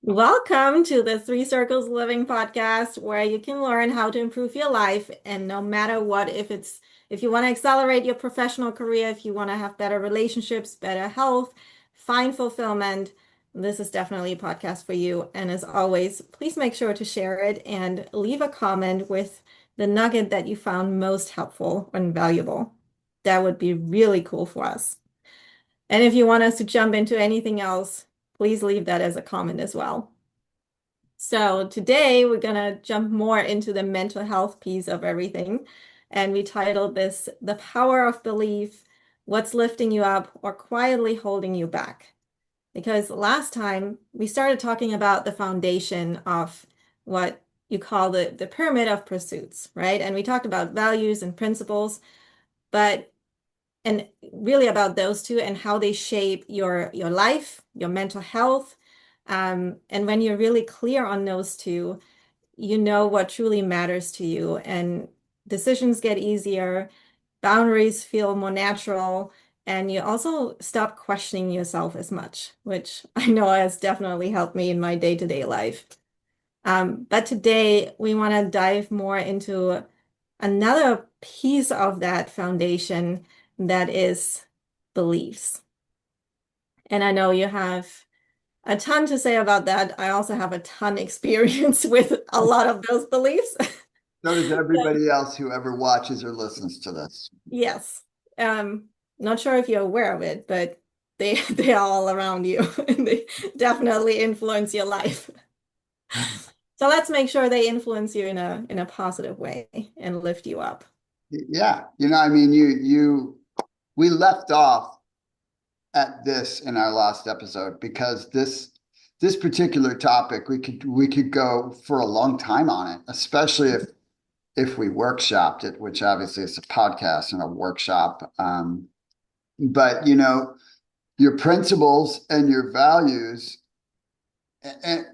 Welcome to the Three Circles Living podcast, where you can learn how to improve your life. And no matter what, if you want to accelerate your professional career, if you want to have better relationships, better health, find fulfillment, this is definitely a podcast for you. And as always, please make sure to share it and leave a comment with the nugget that you found most helpful and valuable. That would be really cool for us. And if you want us to jump into anything else, please leave that as a comment as well. So today we're going to jump more into the mental health piece of everything. And we titled this The Power of Belief, What's Lifting You Up or Quietly Holding You Back. Because last time we started talking about the foundation of what you call the pyramid of pursuits, right? And we talked about values and principles, but and really about those two and how they shape your life, your mental health. And when you're really clear on those two, you know what truly matters to you, and decisions get easier, boundaries feel more natural, and you also stop questioning yourself as much, which I know has definitely helped me in my day-to-day life. But today we want to dive more into another piece of that foundation that is beliefs. And I know you have a ton to say about that. I also have a ton experience with a lot of those beliefs. So does everybody else who ever watches or listens to this. Yes. Not sure if you're aware of it, but they are all around you and they definitely influence your life. So let's make sure they influence you in a positive way and lift you up. Yeah, I mean, we left off at this in our last episode because this particular topic we could go for a long time on it, especially if we workshopped it, which obviously is a podcast and a workshop. But your principles and your values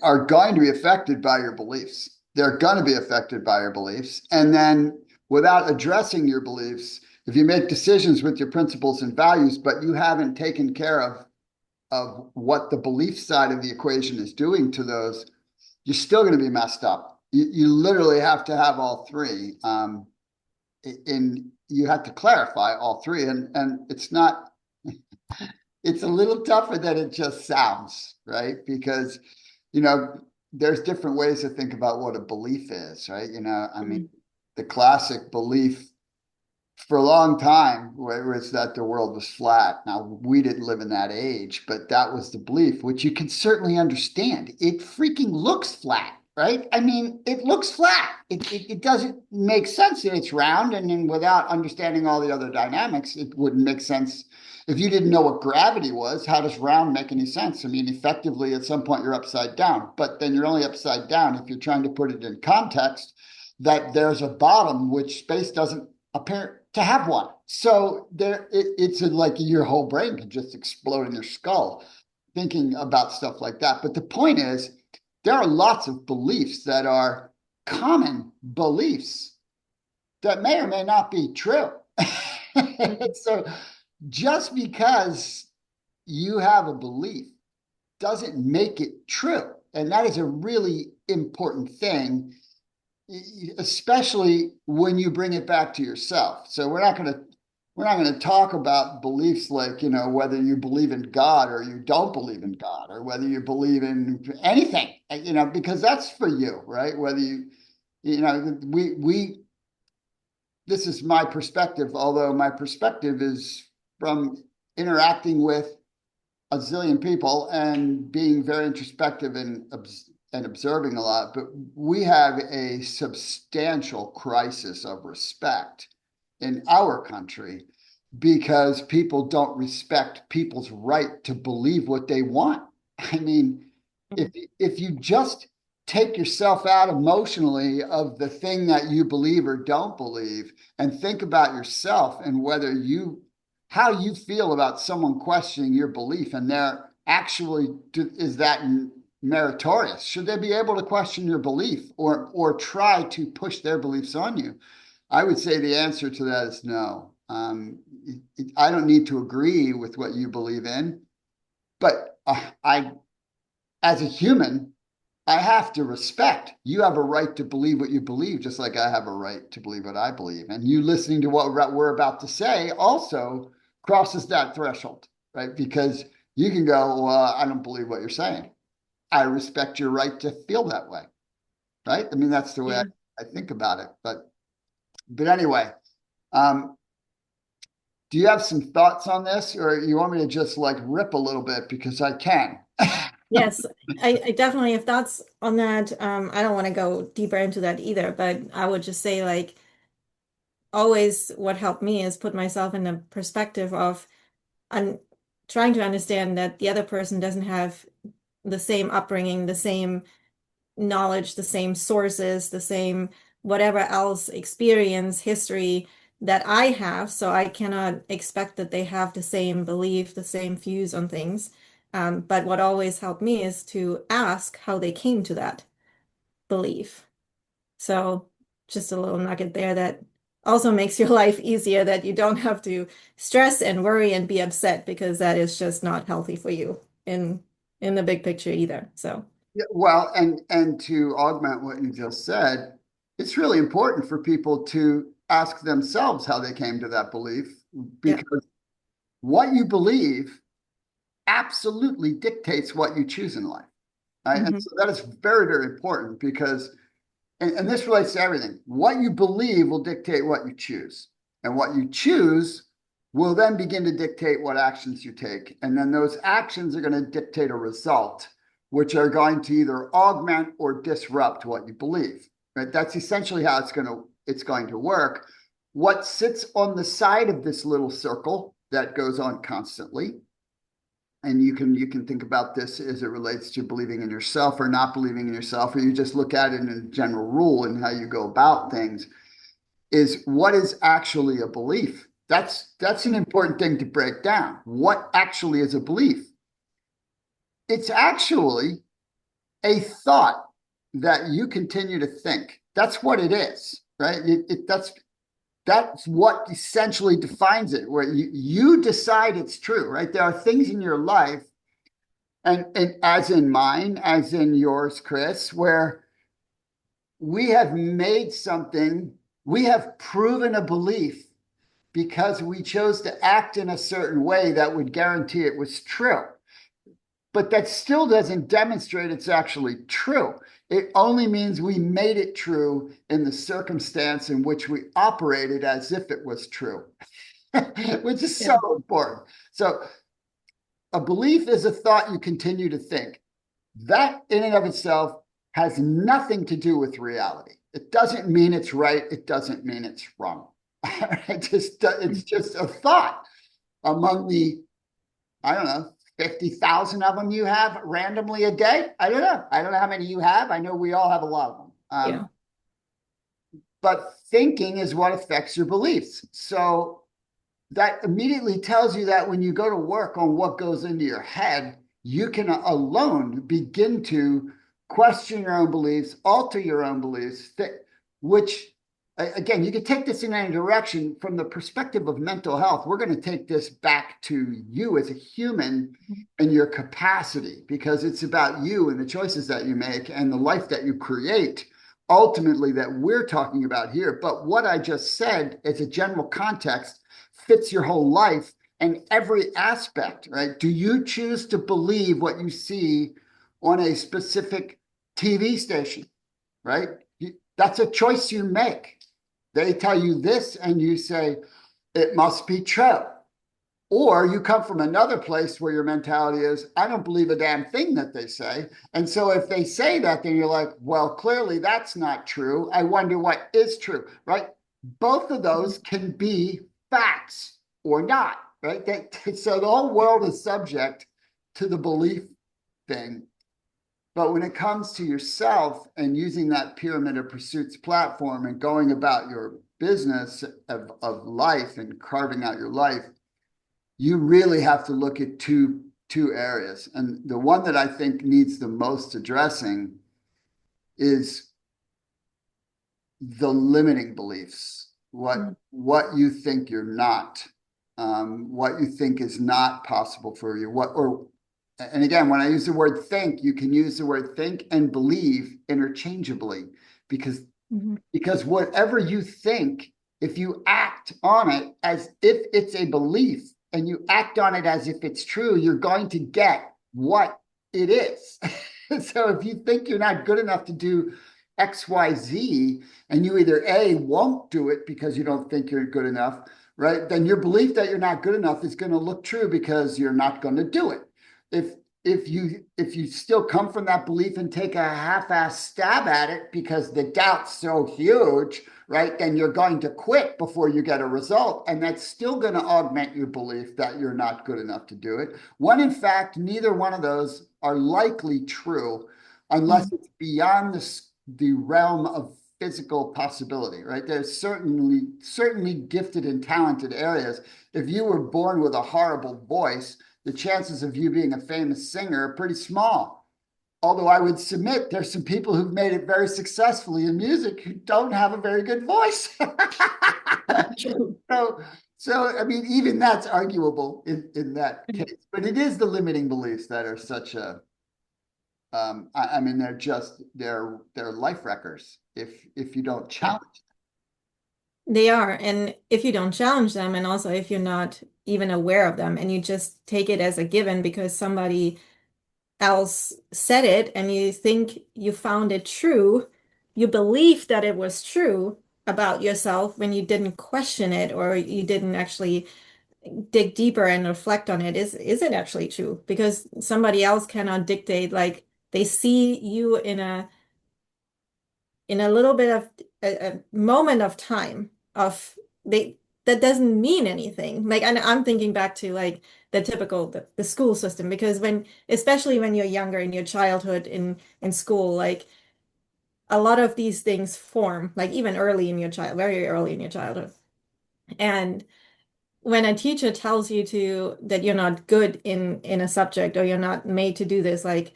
are going to be affected by your beliefs. They're going to be affected by your beliefs. And then without addressing your beliefs, if you make decisions with your principles and values, but you haven't taken care of what the belief side of the equation is doing to those, you're still going to be messed up. You literally have to have all three. You have to clarify all three. And it's not, it's a little tougher than it just sounds, right? Because you know, there's different ways to think about what a belief is, right? I mean, Mhm. the classic belief for a long time was that the world was flat. Now, we didn't live in that age, but that was the belief, which you can certainly understand. It freaking looks flat, right? I mean, it looks flat. It doesn't make sense that it's round. And then without understanding all the other dynamics, it wouldn't make sense. If you didn't know what gravity was, how does round make any sense? I mean, effectively, at some point, you're upside down, but then you're only upside down if you're trying to put it in context that there's a bottom, which space doesn't appear to have one. So it's like your whole brain can just explode in your skull thinking about stuff like that. But the point is, there are lots of beliefs that are common beliefs that may or may not be true. So just because you have a belief doesn't make it true. And that is a really important thing, especially when you bring it back to yourself. So we're not going to talk about beliefs like, whether you believe in God or you don't believe in God, or whether you believe in anything, because that's for you, right? Whether we this is my perspective, although my perspective is from interacting with a zillion people and being very introspective and observing a lot. But we have a substantial crisis of respect in our country because people don't respect people's right to believe what they want. I mean, if you just take yourself out emotionally of the thing that you believe or don't believe and think about yourself and how you feel about someone questioning your belief, and they're actually, is that meritorious? Should they be able to question your belief or try to push their beliefs on you? I would say the answer to that is no. I don't need to agree with what you believe in, but as a human, I have to respect. You have a right to believe what you believe, just like I have a right to believe what I believe. And you listening to what we're about to say also crosses that threshold, right? Because you can go, well, I don't believe what you're saying. I respect your right to feel that way, right? I mean, that's the way Yeah. I think about it. But anyway, um, do you have some thoughts on this, or you want me to just like rip a little bit because I can? Yes, I definitely have thoughts on that. I don't want to go deeper into that either, but I would just say like always what helped me is put myself in the perspective of un trying to understand that the other person doesn't have the same upbringing, the same knowledge, the same sources, the same whatever else experience, history that I have. So I cannot expect that they have the same belief, the same views on things. But what always helped me is to ask how they came to that belief. So just a little nugget there that also makes your life easier, that you don't have to stress and worry and be upset because that is just not healthy for you in the big picture either. So Yeah, well, and to augment what you just said, it's really important for people to ask themselves how they came to that belief, yeah. because what you believe absolutely dictates what you choose in life. Right? And Hmm. so that is very, very important because, and this relates to everything. What you believe will dictate what you choose. And what you choose will then begin to dictate what actions you take. And then those actions are going to dictate a result, which are going to either augment or disrupt what you believe. Right? That's essentially how it's going to work. What sits on the side of this little circle that goes on constantly, and you can think about this as it relates to believing in yourself or not believing in yourself, or you just look at it in a general rule and how you go about things, is what is actually a belief. That's an important thing to break down. What actually is a belief? It's actually a thought that you continue to think. That's what it is, right? That's what essentially defines it, where you decide it's true, right? There are things in your life, and as in mine, as in yours, Chris, where we have made something, we have proven a belief because we chose to act in a certain way that would guarantee it was true. But that still doesn't demonstrate it's actually true. It only means we made it true in the circumstance in which we operated as if it was true, which is so Yeah. important. So, a belief is a thought you continue to think. That, in and of itself, has nothing to do with reality. It doesn't mean it's right. It doesn't mean it's wrong. It's just a thought among the, I don't know, 50,000 of them you have randomly a day. I don't know. I don't know how many you have. I know we all have a lot of them. Yeah. But thinking is what affects your beliefs. So that immediately tells you that when you go to work on what goes into your head, you can alone begin to question your own beliefs, alter your own beliefs, which, again, you can take this in any direction. From the perspective of mental health, we're going to take this back to you as a human and your capacity, because it's about you and the choices that you make and the life that you create, ultimately, that we're talking about here. But what I just said as a general context fits your whole life and every aspect, right? Do you choose to believe what you see on a specific TV station, right? That's a choice you make. They tell you this and you say, it must be true. Or you come from another place where your mentality is, I don't believe a damn thing that they say. And so if they say that, then you're like, well, clearly that's not true. I wonder what is true, right? Both of those can be facts or not, right? So the whole world is subject to the belief thing. But when it comes to yourself and using that pyramid of pursuits platform and going about your business of life and carving out your life, you really have to look at two areas. And the one that I think needs the most addressing is the limiting beliefs, Mhm. what you think you're not, what you think is not possible for you, what or And again, when I use the word think, you can use the word think and believe interchangeably because Mhm. because whatever you think, if you act on it as if it's a belief and you act on it as if it's true, you're going to get what it is. So if you think you're not good enough to do XYZ and you either A, won't do it because you don't think you're good enough, right? Then your belief that you're not good enough is going to look true because you're not going to do it. If if you still come from that belief and take a half-ass stab at it because the doubt's so huge, right? Then you're going to quit before you get a result. And that's still going to augment your belief that you're not good enough to do it. When in fact, neither one of those are likely true unless Mhm. it's beyond the realm of physical possibility, right? There's certainly gifted and talented areas. If you were born with a horrible voice, the chances of you being a famous singer are pretty small. Although I would submit there's some people who've made it very successfully in music who don't have a very good voice. True. so, so I mean, even that's arguable in that case. But it is the limiting beliefs that are such a I mean, they're life wreckers if you don't Yeah. challenge. They are. And if you don't challenge them, and also if you're not even aware of them, and you just take it as a given because somebody else said it and you think you found it true, you believe that it was true about yourself when you didn't question it or you didn't actually dig deeper and reflect on it. Is it actually true? Because somebody else cannot dictate, like they see you in a little bit of a moment of time of they that doesn't mean anything. Like, and I'm thinking back to like the typical the school system because when especially when you're younger in your childhood in school, like a lot of these things form like even early in your child very early in your childhood. And when a teacher tells you to that you're not good in a subject or you're not made to do this, like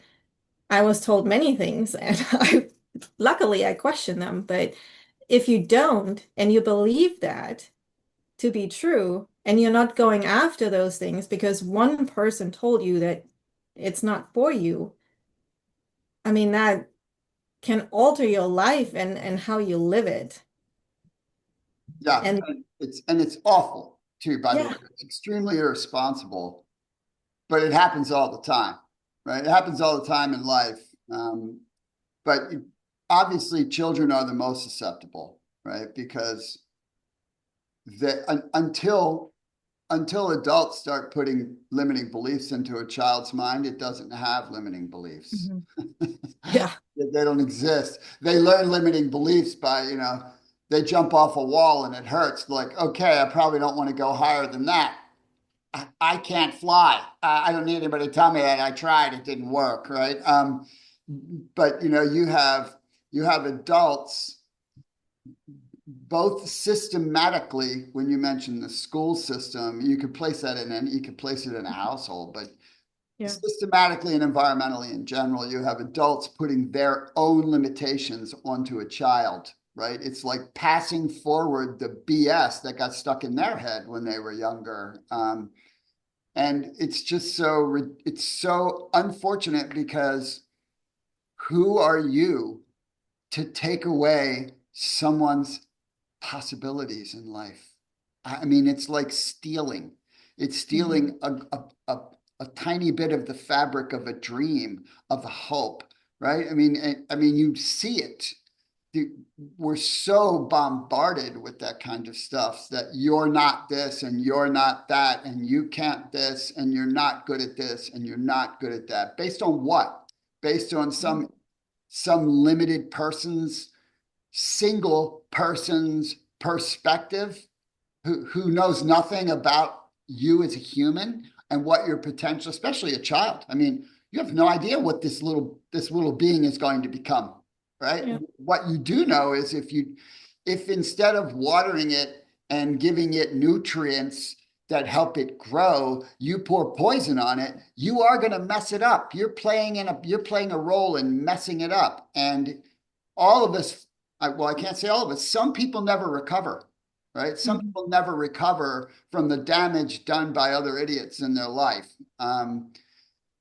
I was told many things and I luckily I question them, but if you don't and you believe that to be true and you're not going after those things because one person told you that it's not for you, I mean that can alter your life and how you live it. Yeah, And and it's awful too, by the way. yeah. It's extremely irresponsible, but it happens all the time, right? It happens all the time in life. But obviously, children are the most susceptible, right? Because until adults start putting limiting beliefs into a child's mind, it doesn't have limiting beliefs. Mhm. Yeah. They don't exist. They learn limiting beliefs by, they jump off a wall and it hurts. Like, okay, I probably don't want to go higher than that. I can't fly. I don't need anybody to tell me that. I tried, it didn't work, right? But you have adults both systematically. When you mention the school system, you could place that you could place it in a household, but Yeah. systematically and environmentally in general, you have adults putting their own limitations onto a child, right? It's like passing forward the BS that got stuck in their head when they were younger. And it's so unfortunate because who are you to take away someone's possibilities in life? I mean, it's like stealing. It's Mhm. stealing a tiny bit of the fabric of a dream, of a hope, right? I mean, you see it. We're so bombarded with that kind of stuff that you're not this and you're not that and you can't this and you're not good at this and you're not good at that. Based on what? Based on some limited person's single person's perspective who knows nothing about you as a human and what your potential, especially a child. I mean, you have no idea what this little being is going to become, right? Yeah. What you do know is if instead of watering it and giving it nutrients that help it grow, you pour poison on it, you are going to mess it up. You're playing a role in messing it up. And all of us, well, I can't say all of us, some people never recover, right? Some Mhm. people never recover from the damage done by other idiots in their life.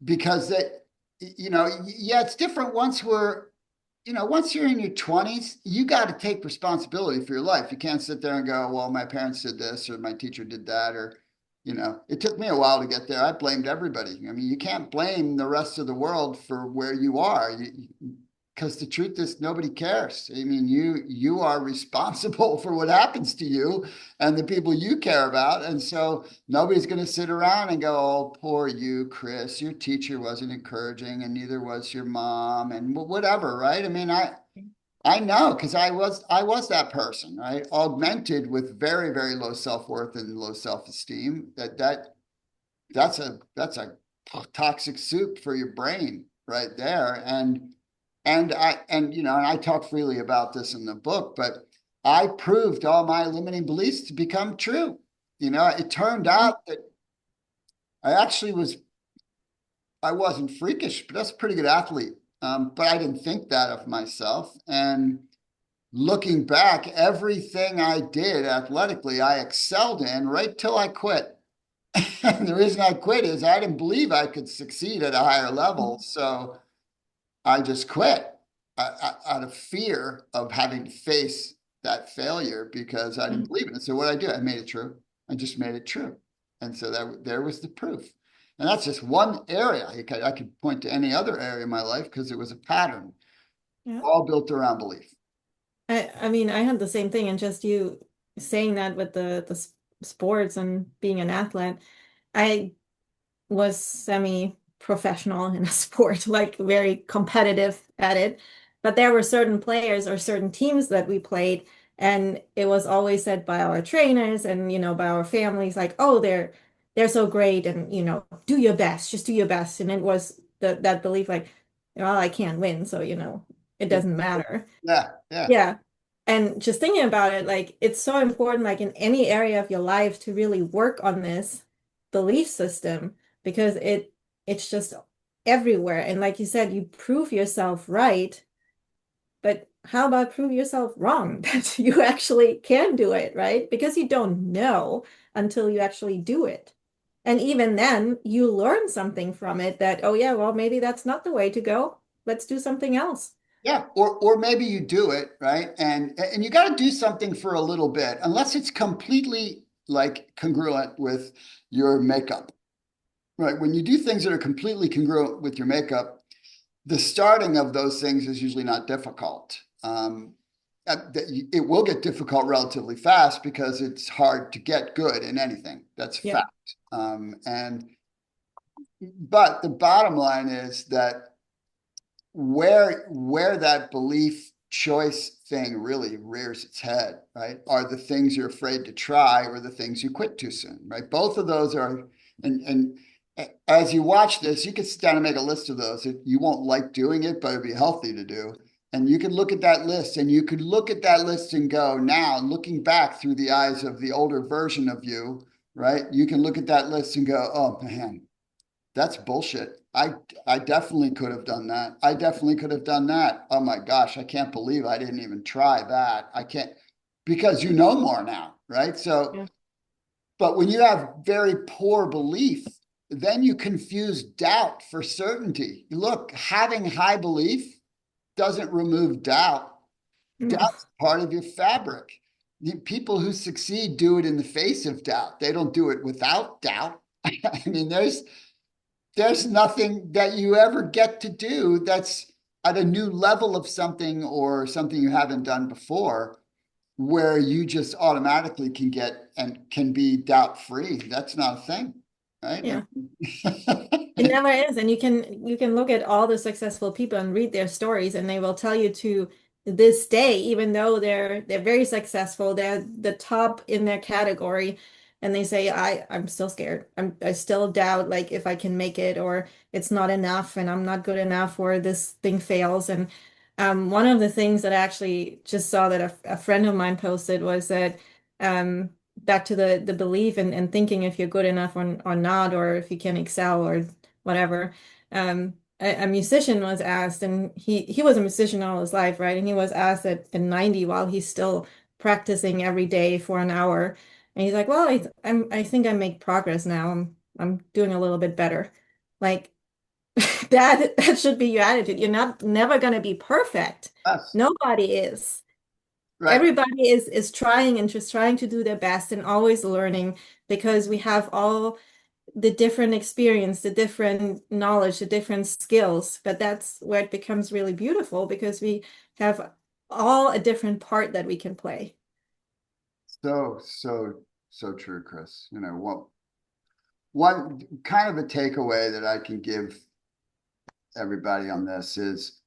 because that, yeah, it's different once once you're in your 20s, you got to take responsibility for your life. You can't sit there and go, well, my parents did this or my teacher did that, or, it took me a while to get there. I blamed everybody. I mean, you can't blame the rest of the world for where you are. Because the truth is nobody cares. I mean, you are responsible for what happens to you and the people you care about. And so nobody's going to sit around and go, oh, poor you, Chris, your teacher wasn't encouraging and neither was your mom and whatever, right? I mean, I know because I was that person, right? Augmented with very, very low self-worth and low self-esteem. That's a toxic soup for your brain right there. And I talk freely about this in the book, but I proved all my limiting beliefs to become true. It turned out that I actually I wasn't freakish, but that's a pretty good athlete. But I didn't think that of myself. And looking back, everything I did athletically, I excelled in right till I quit. And the reason I quit is I didn't believe I could succeed at a higher level. So I just quit out of fear of having to face that failure because I didn't believe in it. So what did I do? I made it true. I just made it true. And so there was the proof. And that's just one area. I could point to any other area in my life because it was a pattern, Yeah. all built around belief. I mean, I had the same thing, and just you saying that with the sports and being an athlete, I was semi-professional in a sport, like very competitive at it. But there were certain players or certain teams that we played, and it was always said by our trainers and by our families, like, oh, they're so great, and do your best, just do your best. And it was that belief, like, well, I can't win, so it doesn't matter. Yeah, yeah, Yeah. And just thinking about it, like it's so important, like in any area of your life, to really work on this belief system because it's just everywhere. And like you said, you prove yourself right, but how about prove yourself wrong that you actually can do it, right? Because you don't know until you actually do it. And even then, you learn something from it that, oh yeah, well, maybe that's not the way to go. Let's do something else. yeah. Or maybe you do it, right? And you got to do something for a little bit, unless it's completely like congruent with your makeup. Right. When you do things that are completely congruent with your makeup, the starting of those things is usually not difficult. It will get difficult relatively fast because it's hard to get good in anything. That's Yeah. fact. And but the bottom line is that where that belief choice thing really rears its head, right, are the things you're afraid to try or the things you quit too soon, right? Both of those are, and as you watch this, you can sit down and make a list of those. You won't like doing it, but it'd be healthy to do. And you can look at that list and you could look at that list and go, now looking back through the eyes of the older version of you, right? You can look at that list and go, oh man, that's bullshit. I definitely could have done that. I definitely could have done that. Oh my gosh, I can't believe I didn't even try that. I can't because you know more now, right? So, Yeah. but when you have very poor belief, then you confuse doubt for certainty. Look, having high belief doesn't remove doubt. No. Doubt's part of your fabric. The people who succeed do it in the face of doubt. They don't do it without doubt. I mean, there's nothing that you ever get to do that's at a new level of something or something you haven't done before where you just automatically can get and can be doubt free. That's not a thing, right? Yeah. It never is. And you can look at all the successful people and read their stories, and they will tell you to this day, even though they're very successful, they're the top in their category, and they say, I'm still scared. I still doubt like if I can make it, or it's not enough and I'm not good enough, or this thing fails. And one of the things that I actually just saw that a friend of mine posted was that back to the belief and thinking if you're good enough or not, or if you can excel or whatever. A musician was asked, and he was a musician all his life, right? And he was asked at 90 while he's still practicing every day for an hour. And he's like, well, I think I make progress now. I'm doing a little bit better. Like That should be your attitude. You're not never going to be perfect. Yes, Nobody is. right. Everybody is trying and just trying to do their best and always learning because we have all the different experience, the different knowledge, the different skills. But that's where it becomes really beautiful because we have all a different part that we can play. So true, Chris. You know, one kind of a takeaway that I can give everybody on this is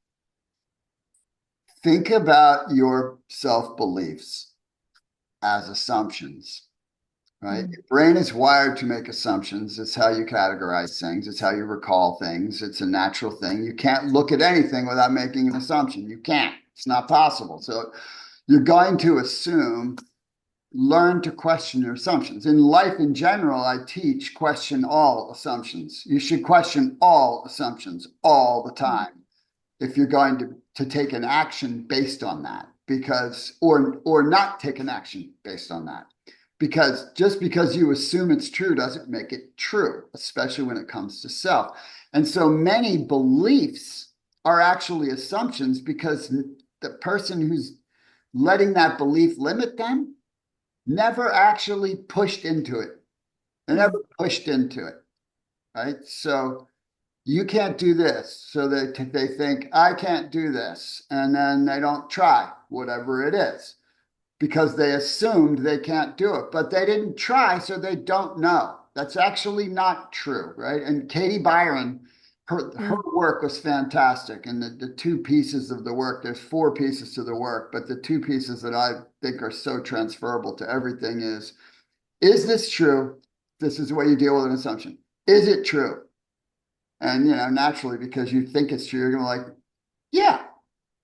think about your self-beliefs as assumptions, right? Mm, Your brain is wired to make assumptions. It's how you categorize things. It's how you recall things. It's a natural thing. You can't look at anything without making an assumption. You can't. It's not possible. So you're going to assume, learn to question your assumptions. In life in general, I teach question all assumptions. You should question all assumptions all the mm, time if you're going to take an action based on that, because or not take an action based on that, because just because you assume it's true doesn't make it true, especially when it comes to self. And so many beliefs are actually assumptions because the person who's letting that belief limit them never actually pushed into it. They mm, never pushed into it, right? So you can't do this. So they think, I can't do this. And then they don't try, whatever it is, because they assumed they can't do it. But they didn't try, so they don't know. That's actually not true, right? And Katie Byron, her mm, work was fantastic. And the two pieces of the work, there's four pieces to the work, but the two pieces that I think are so transferable to everything is this true? This is the way you deal with an assumption. Is it true? And naturally, because you think it's true, you're gonna like, yeah,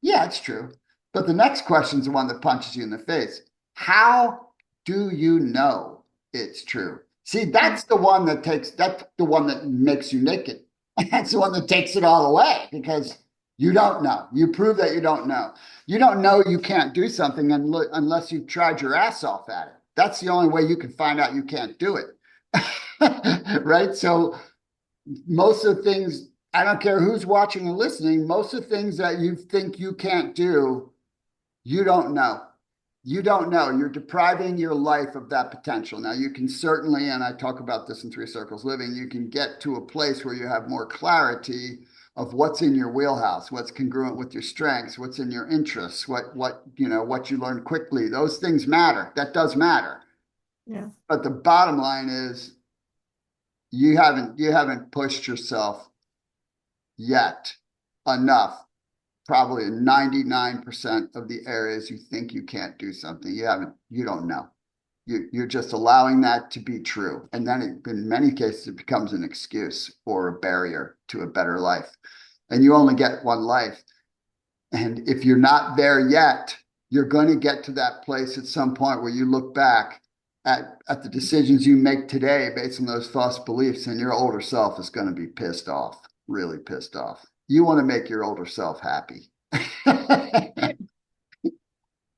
yeah, it's true. But the next question is the one that punches you in the face. How do you know it's true? See, mm, that's the one that makes you naked. That's the one that takes it all away because you don't know. You prove that you don't know. You don't know you can't do something unless you've tried your ass off at it. That's the only way you can find out you can't do it. Right? So most of the things, I don't care who's watching and listening, most of the things that you think you can't do, you don't know. You don't know. You're depriving your life of that potential. Now, you can certainly, and I talk about this in Three Circles Living, you can get to a place where you have more clarity of what's in your wheelhouse, what's congruent with your strengths, what's in your interests, what you learn quickly. Those things matter. That does matter. yeah. But the bottom line is you haven't pushed yourself yet enough, probably in 99% of the areas you think you can't do something. You don't know. You're just allowing that to be true. And then in many cases, it becomes an excuse or a barrier to a better life. And you only get one life. And if you're not there yet, you're going to get to that place at some point where you look back at the decisions you make today based on those false beliefs, and your older self is going to be pissed off, really pissed off. You want to make your older self happy. I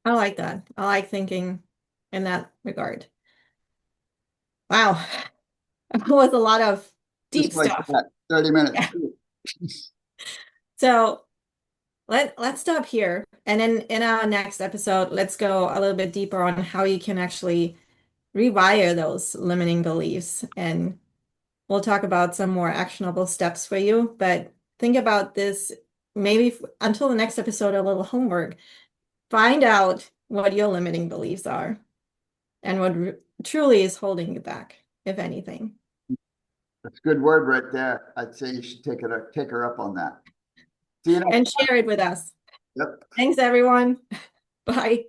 like that. I like thinking in that regard. Wow. That was a lot of deep Just like stuff. that, 30 minutes. Yeah. So let's stop here. And then in our next episode, let's go a little bit deeper on how you can actually rewire those limiting beliefs. And we'll talk about some more actionable steps for you. But think about this maybe until the next episode, a little homework. Find out what your limiting beliefs are and what truly is holding you back, if anything. That's a good word right there. I'd say you should take her up on that. See you next And share it with us. time. Yep. Thanks, everyone. Bye.